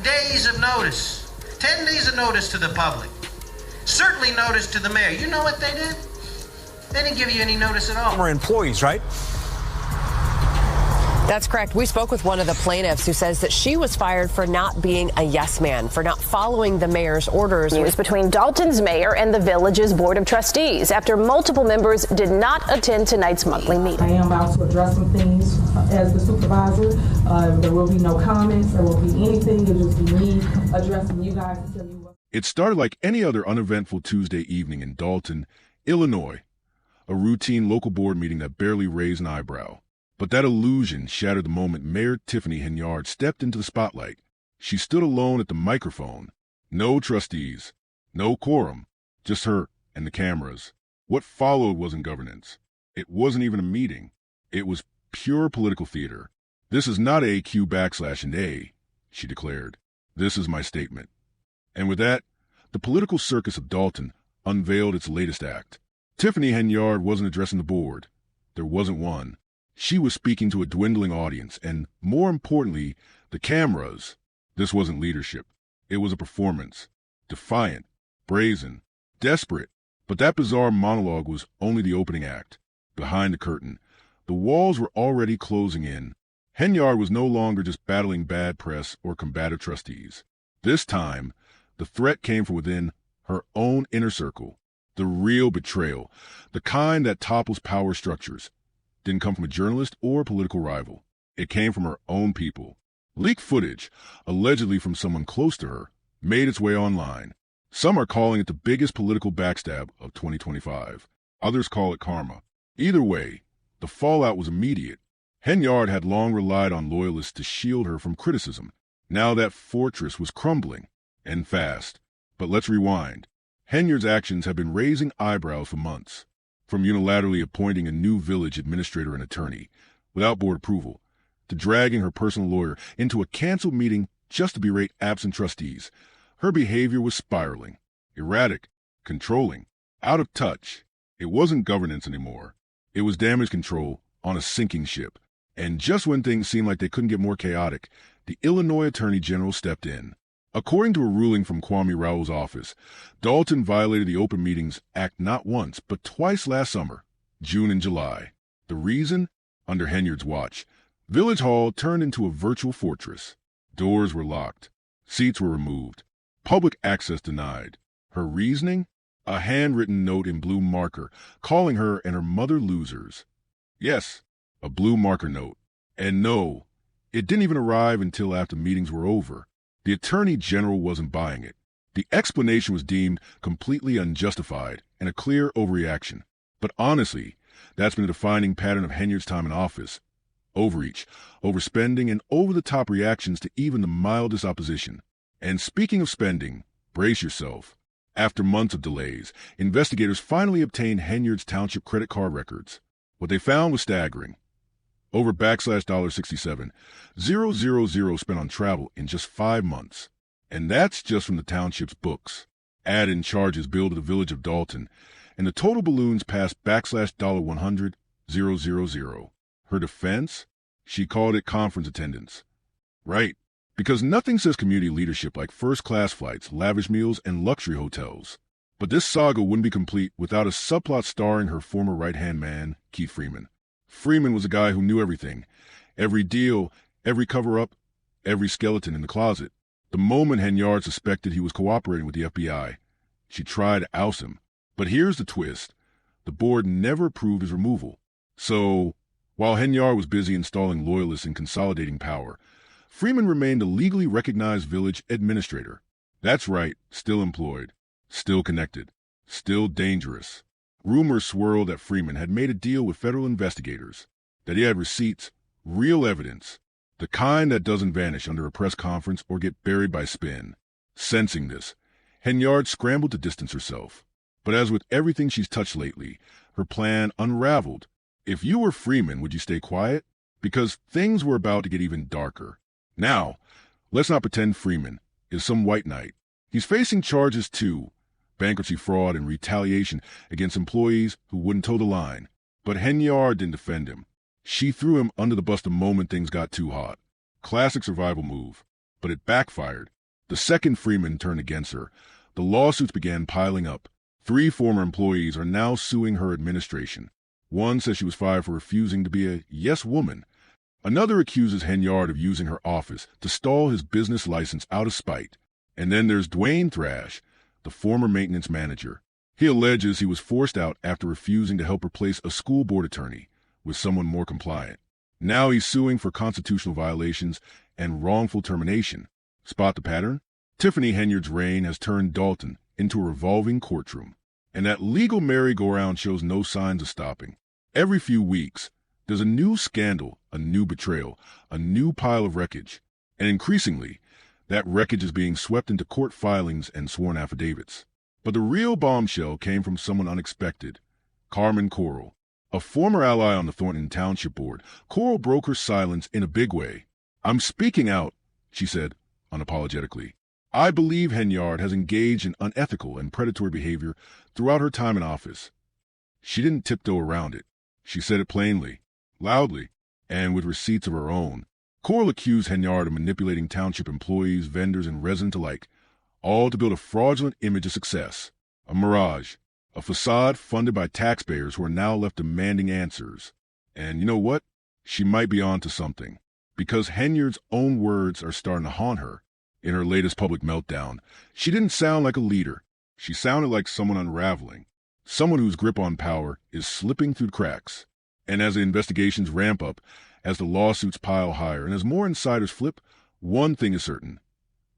days of notice. 10 days of notice to the public. Certainly notice to the mayor. You know what they did? They didn't give you any notice at all. Former employees, right? That's correct. We spoke with one of the plaintiffs who says that she was fired for not being a yes man, for not following the mayor's orders. News between Dalton's mayor and the village's board of trustees after multiple members did not attend tonight's monthly meeting. I am about to address some things as the supervisor. There will be no comments. There won't be anything. It'll just be me addressing you guys to tell you what. It started like any other uneventful Tuesday evening in Dalton, Illinois, a routine local board meeting that barely raised an eyebrow. But that illusion shattered the moment Mayor Tiffany Henyard stepped into the spotlight. She stood alone at the microphone. No trustees, no quorum, just her and the cameras. What followed wasn't governance. It wasn't even a meeting. It was pure political theater. "This is not a Q/A," she declared. "This is my statement." And with that, the political circus of Dalton unveiled its latest act. Tiffany Henyard wasn't addressing the board. There wasn't one. She was speaking to a dwindling audience, and more importantly, the cameras. This wasn't leadership. It was a performance. Defiant, brazen, desperate. But that bizarre monologue was only the opening act. Behind the curtain, the walls were already closing in. Henyard was no longer just battling bad press or combative trustees. This time, the threat came from within her own inner circle. The real betrayal, the kind that topples power structures, didn't come from a journalist or a political rival. It came from her own people. Leaked footage, allegedly from someone close to her, made its way online. Some are calling it the biggest political backstab of 2025. Others call it karma. Either way, the fallout was immediate. Henyard had long relied on loyalists to shield her from criticism. Now that fortress was crumbling, and fast. But let's rewind. Henyard's actions have been raising eyebrows for months. From unilaterally appointing a new village administrator and attorney, without board approval, to dragging her personal lawyer into a canceled meeting just to berate absent trustees, her behavior was spiraling, erratic, controlling, out of touch. It wasn't governance anymore. It was damage control on a sinking ship. And just when things seemed like they couldn't get more chaotic, the Illinois Attorney General stepped in. According to a ruling from Kwame Raoul's office, Dalton violated the Open Meetings Act not once, but twice last summer, June and July. The reason? Under Henyard's watch, Village Hall turned into a virtual fortress. Doors were locked. Seats were removed. Public access denied. Her reasoning? A handwritten note in blue marker, calling her and her mother losers. Yes, a blue marker note. And no, it didn't even arrive until after meetings were over. The Attorney General wasn't buying it. The explanation was deemed completely unjustified and a clear overreaction. But honestly, that's been a defining pattern of Henyard's time in office. Overreach, overspending, and over-the-top reactions to even the mildest opposition. And speaking of spending, brace yourself. After months of delays, investigators finally obtained Henyard's township credit card records. What they found was staggering. Over $67, 000 spent on travel in just 5 months. And that's just from the township's books. Add in charges billed to the village of Dalton, and the total balloons past $100, 000. Her defense? She called it conference attendance. Right, because nothing says community leadership like first-class flights, lavish meals, and luxury hotels. But this saga wouldn't be complete without a subplot starring her former right-hand man, Keith Freeman. Freeman was a guy who knew everything. Every deal, every cover-up, every skeleton in the closet. The moment Henyard suspected he was cooperating with the FBI, she tried to oust him. But here's the twist. The board never approved his removal. So, while Henyard was busy installing loyalists and consolidating power, Freeman remained a legally recognized village administrator. That's right, still employed, still connected, still dangerous. Rumors swirled that Freeman had made a deal with federal investigators, that he had receipts, real evidence, the kind that doesn't vanish under a press conference or get buried by spin. Sensing this, Henyard scrambled to distance herself. But as with everything she's touched lately, her plan unraveled. If you were Freeman, would you stay quiet? Because things were about to get even darker. Now, let's not pretend Freeman is some white knight. He's facing charges too. Bankruptcy fraud and retaliation against employees who wouldn't toe the line. But Henyard didn't defend him. She threw him under the bus the moment things got too hot. Classic survival move. But it backfired. The second Freeman turned against her. The lawsuits began piling up. 3 former employees are now suing her administration. One says she was fired for refusing to be a yes woman. Another accuses Henyard of using her office to stall his business license out of spite. And then there's Dwayne Thrash, the former maintenance manager. He alleges he was forced out after refusing to help replace a school board attorney with someone more compliant. Now he's suing for constitutional violations and wrongful termination. Spot the pattern? Tiffany Henyard's reign has turned Dalton into a revolving courtroom. And that legal merry-go-round shows no signs of stopping. Every few weeks, there's a new scandal, a new betrayal, a new pile of wreckage. And increasingly, that wreckage is being swept into court filings and sworn affidavits. But the real bombshell came from someone unexpected. Carmen Coral, a former ally on the Thornton Township Board. Coral broke her silence in a big way. "I'm speaking out," she said unapologetically. "I believe Henyard has engaged in unethical and predatory behavior throughout her time in office." She didn't tiptoe around it. She said it plainly, loudly, and with receipts of her own. Coral accused Henyard of manipulating township employees, vendors, and residents alike, all to build a fraudulent image of success, a mirage, a facade funded by taxpayers who are now left demanding answers. And you know what? She might be onto something, because Henyard's own words are starting to haunt her. In her latest public meltdown, she didn't sound like a leader. She sounded like someone unraveling, someone whose grip on power is slipping through the cracks. And as the investigations ramp up, as the lawsuits pile higher, and as more insiders flip, one thing is certain.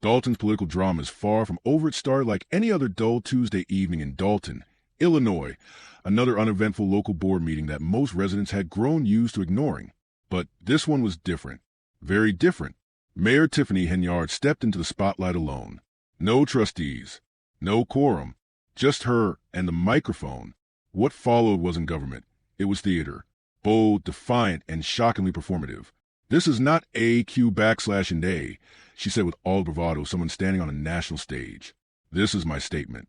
Dalton's political drama is far from over. It started like any other dull Tuesday evening in Dalton, Illinois, another uneventful local board meeting that most residents had grown used to ignoring. But this one was different, very different. Mayor Tiffany Henyard stepped into the spotlight alone. No trustees, no quorum, just her and the microphone. What followed wasn't government. It was theater. Bold, defiant, and shockingly performative. "This is not AQ/A," she said with all bravado, someone standing on a national stage. "This is my statement."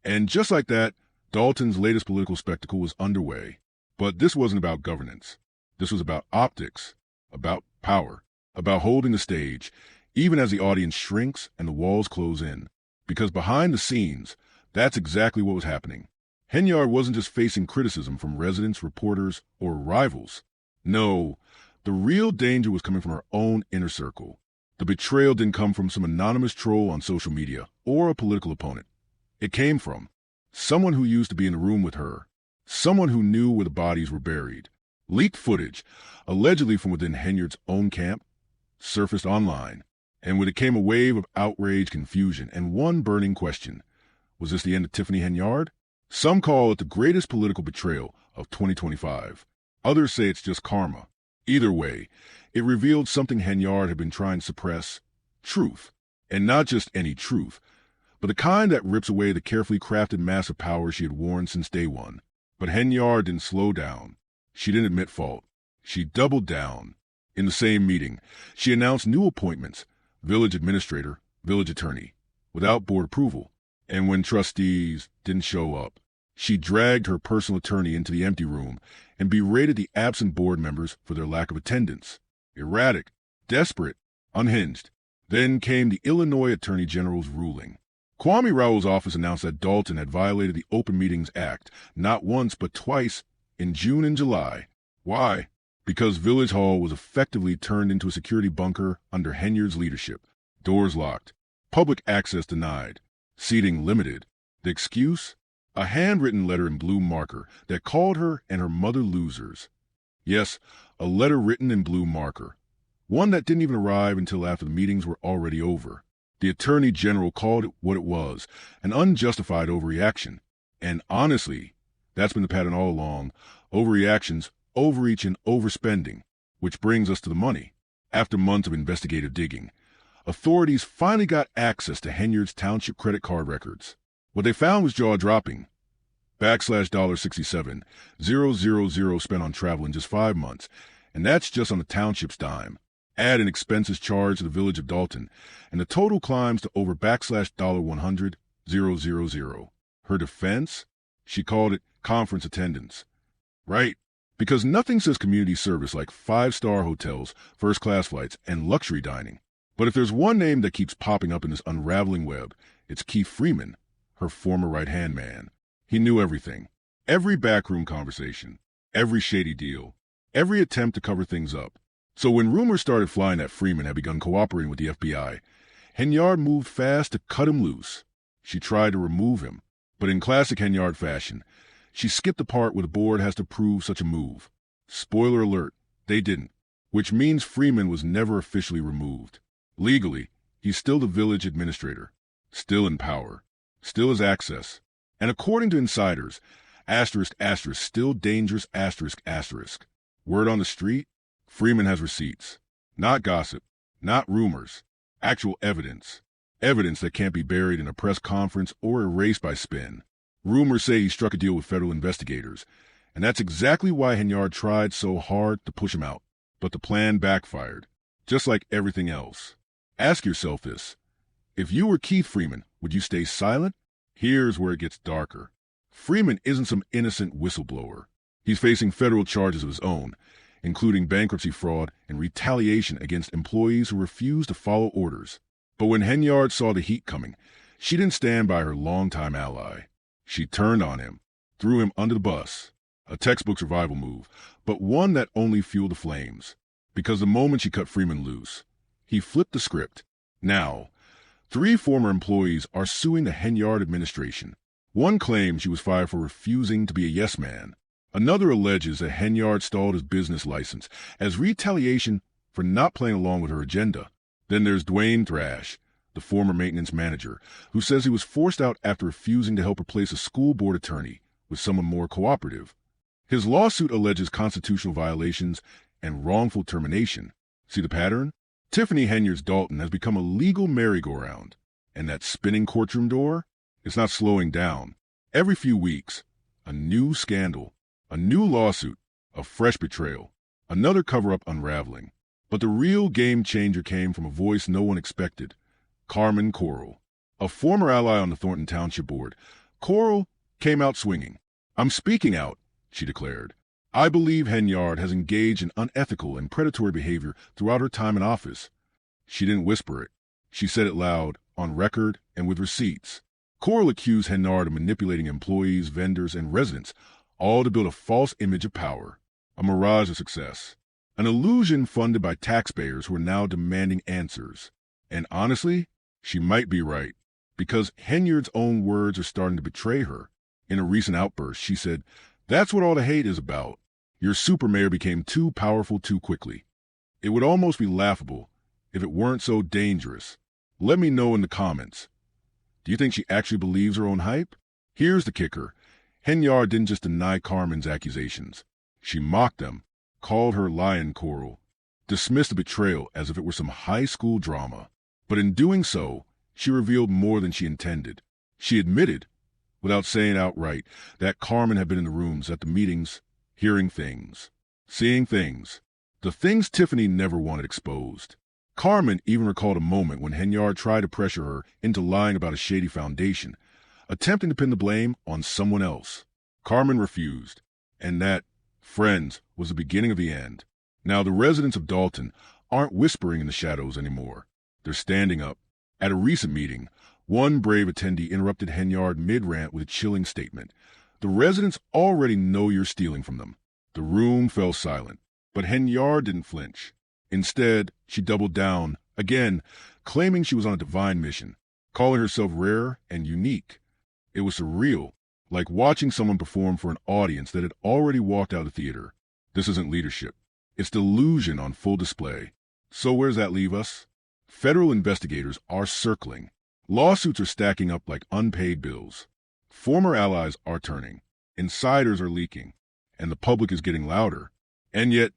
And just like that, Dalton's latest political spectacle was underway. But this wasn't about governance. This was about optics, about power, about holding the stage, even as the audience shrinks and the walls close in. Because behind the scenes, that's exactly what was happening. Henyard wasn't just facing criticism from residents, reporters, or rivals. No, the real danger was coming from her own inner circle. The betrayal didn't come from some anonymous troll on social media or a political opponent. It came from someone who used to be in the room with her, someone who knew where the bodies were buried. Leaked footage, allegedly from within Henyard's own camp, surfaced online, and with it came a wave of outrage, confusion, and one burning question. Was this the end of Tiffany Henyard? Some call it the greatest political betrayal of 2025. Others say it's just karma. Either way, it revealed something Henyard had been trying to suppress: truth. And not just any truth, but the kind that rips away the carefully crafted mask of power she had worn since day one. But Henyard didn't slow down. She didn't admit fault. She doubled down. In the same meeting, she announced new appointments: village administrator, village attorney, without board approval. And when trustees didn't show up, she dragged her personal attorney into the empty room and berated the absent board members for their lack of attendance. Erratic, desperate, unhinged. Then came the Illinois Attorney General's ruling. Kwame Raoul's office announced that Dalton had violated the Open Meetings Act not once but twice in June and July. Why? Because Village Hall was effectively turned into a security bunker under Henyard's leadership. Doors locked, public access denied, seating limited. The excuse? A handwritten letter in blue marker that called her and her mother losers. Yes, a letter written in blue marker. One that didn't even arrive until after the meetings were already over. The Attorney General called it what it was: an unjustified overreaction. And honestly, that's been the pattern all along: overreactions, overreach, and overspending. Which brings us to the money. After months of investigative digging, authorities finally got access to Henyard's township credit card records. What they found was jaw-dropping. $$67,000 spent on travel in just 5 months, and that's just on the township's dime. Add in expenses charged to the village of Dalton, and the total climbs to over $100,000,000. Her defense? She called it conference attendance. Right, because nothing says community service like 5-star hotels, first-class flights, and luxury dining. But if there's one name that keeps popping up in this unraveling web, it's Keith Freeman, her former right-hand man. He knew everything. Every backroom conversation, every shady deal, every attempt to cover things up. So when rumors started flying that Freeman had begun cooperating with the FBI, Henyard moved fast to cut him loose. She tried to remove him, but in classic Henyard fashion, she skipped the part where the board has to prove such a move. Spoiler alert, they didn't, which means Freeman was never officially removed. Legally, he's still the village administrator, still in power, still has access, and according to insiders, ***, still dangerous ***. Word on the street, Freeman has receipts. Not gossip, not rumors, actual evidence. Evidence that can't be buried in a press conference or erased by spin. Rumors say he struck a deal with federal investigators, and that's exactly why Henyard tried so hard to push him out. But the plan backfired, just like everything else. Ask yourself this. If you were Keith Freeman, would you stay silent? Here's where it gets darker. Freeman isn't some innocent whistleblower. He's facing federal charges of his own, including bankruptcy fraud and retaliation against employees who refuse to follow orders. But when Henyard saw the heat coming, she didn't stand by her longtime ally. She turned on him, threw him under the bus. A textbook survival move, but one that only fueled the flames. Because the moment she cut Freeman loose, he flipped the script. Now, 3 former employees are suing the Henyard administration. One claims she was fired for refusing to be a yes man. Another alleges that Henyard stalled his business license as retaliation for not playing along with her agenda. Then there's Dwayne Thrash, the former maintenance manager, who says he was forced out after refusing to help replace a school board attorney with someone more cooperative. His lawsuit alleges constitutional violations and wrongful termination. See the pattern? Tiffany Henyard's Dalton has become a legal merry-go-round, and that spinning courtroom door, it's not slowing down. Every few weeks, a new scandal, a new lawsuit, a fresh betrayal, another cover-up unraveling. But the real game-changer came from a voice no one expected, Carmen Coral. A former ally on the Thornton Township Board, Coral came out swinging. "I'm speaking out," she declared. "I believe Henyard has engaged in unethical and predatory behavior throughout her time in office." She didn't whisper it. She said it loud, on record, and with receipts. Coral accused Henyard of manipulating employees, vendors, and residents, all to build a false image of power, a mirage of success, an illusion funded by taxpayers who are now demanding answers. And honestly, she might be right, because Henyard's own words are starting to betray her. In a recent outburst, she said, "That's what all the hate is about. Your super mayor became too powerful too quickly." It would almost be laughable if it weren't so dangerous. Let me know in the comments. Do you think she actually believes her own hype? Here's the kicker. Henyard didn't just deny Carmen's accusations. She mocked them, called her lion Coral, dismissed the betrayal as if it were some high school drama. But in doing so, she revealed more than she intended. She admitted, without saying outright, that Carmen had been in the rooms at the meetings, hearing things, seeing things, the things Tiffany never wanted exposed. Carmen even recalled a moment when Henyard tried to pressure her into lying about a shady foundation, attempting to pin the blame on someone else. Carmen refused, and that, friends, was the beginning of the end. Now the residents of Dalton aren't whispering in the shadows anymore. They're standing up. At a recent meeting, one brave attendee interrupted Henyard mid-rant with a chilling statement. "The residents already know you're stealing from them." The room fell silent, but Henyard didn't flinch. Instead, she doubled down, again, claiming she was on a divine mission, calling herself rare and unique. It was surreal, like watching someone perform for an audience that had already walked out of the theater. This isn't leadership. It's delusion on full display. So where does that leave us? Federal investigators are circling. Lawsuits are stacking up like unpaid bills. Former allies are turning. Insiders are leaking. And the public is getting louder. And yet,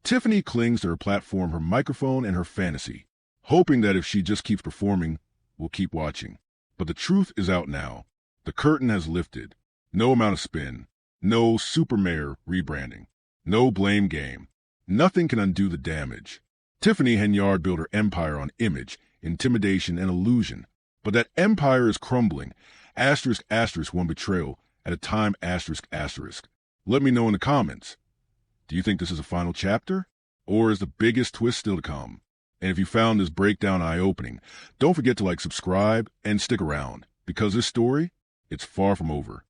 Tiffany clings to her platform, her microphone, and her fantasy, hoping that if she just keeps performing, we'll keep watching. But the truth is out now. The curtain has lifted. No amount of spin. No super mayor rebranding. No blame game. Nothing can undo the damage. Tiffany Henyard built her empire on image, intimidation, and illusion. But that empire is crumbling. ***, one betrayal at a time ***. Let me know in the comments. Do you think this is a final chapter? Or is the biggest twist still to come? And if you found this breakdown eye-opening, don't forget to subscribe and stick around, because this story, it's far from over.